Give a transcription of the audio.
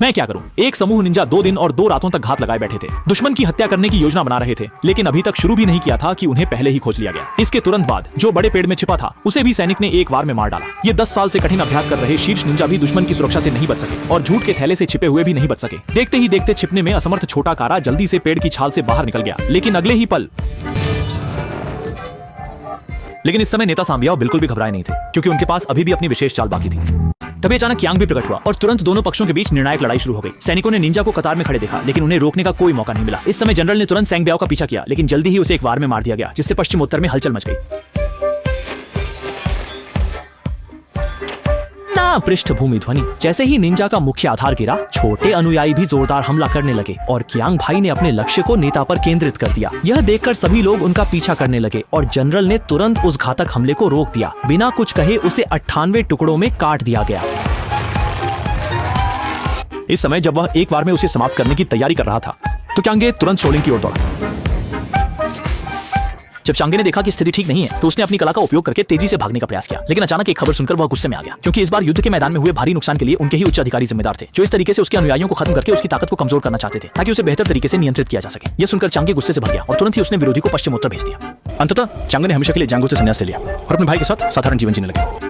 मैं क्या करूं? एक समूह निंजा 2 दिन और 2 रातों तक घात लगाए बैठे थे। दुश्मन की हत्या करने की योजना बना रहे थे, लेकिन अभी तक शुरू भी नहीं किया था कि उन्हें पहले ही खोज लिया गया। इसके तुरंत बाद जो बड़े पेड़ में छिपा था उसे भी सैनिक ने एक वार में मार डाला। ये 10 साल से कठिन अभ्यास कर रहे शीर्ष निंजा भी दुश्मन की सुरक्षा से नहीं बच सके और झूठ के थैले से छिपे हुए भी नहीं बच सके। देखते ही देखते छिपने में असमर्थ छोटा कारा जल्दी से पेड़ की छाल से बाहर निकल गया, लेकिन अगले ही पल लेकिन इस समय नेता सांबियाओ बिल्कुल भी घबराए नहीं थे, क्योंकि उनके पास अभी भी अपनी विशेष चाल बाकी थी। तभी अचानक यांग भी प्रकट हुआ और तुरंत दोनों पक्षों के बीच निर्णायक लड़ाई शुरू हो गई। सैनिकों ने निंजा को कतार में खड़े देखा, लेकिन उन्हें रोकने का कोई मौका नहीं मिला। इस समय जनरल ने तुरंत सैंग ब्याओ का पीछा किया, लेकिन जल्दी ही उसे एक वार में मार दिया गया, जिससे पश्चिम उत्तर में हलचल मच गई। पृष्ठभूमि ध्वनि। जैसे ही निंजा का मुख्य आधार गिरा, छोटे अनुयायी भी जोरदार हमला करने लगे और क्यांग भाई ने अपने लक्ष्य को नेता पर केंद्रित कर दिया। यह देखकर सभी लोग उनका पीछा करने लगे और जनरल ने तुरंत उस घातक हमले को रोक दिया। बिना कुछ कहे उसे 98 टुकड़ों में काट दिया गया। इस समय जब वह एक बार में उसे समाप्त करने की तैयारी कर रहा था, तो क्यांगे तुरंत शोलिंग की ओर दौड़ा। जब चांगे ने देखा कि स्थिति ठीक नहीं है, तो उसने अपनी कला का उपयोग करके तेजी से भागने का प्रयास किया, लेकिन अचानक एक खबर सुनकर वह गुस्से में आ गया, क्योंकि इस बार युद्ध के मैदान में हुए भारी नुकसान के लिए उनके ही उच्च अधिकारी जिम्मेदार थे, जो इस तरीके से उसके अनुयायियों को खत्म करके उसकी ताकत को कमजोर करना चाहते थे, ताकि उसे बेहतर तरीके से नियंत्रित किया जा सके। यह सुनकर चांगे गुस्से से भर गया और तुरंत ही उसने विरोधी को पश्चिम उत्तर भेज दिया। अंततः चांगे ने हमेशा के लिए जांगू से संन्यास ले लिया और अपने भाई के साथ साधारण जीवन जीने लगे।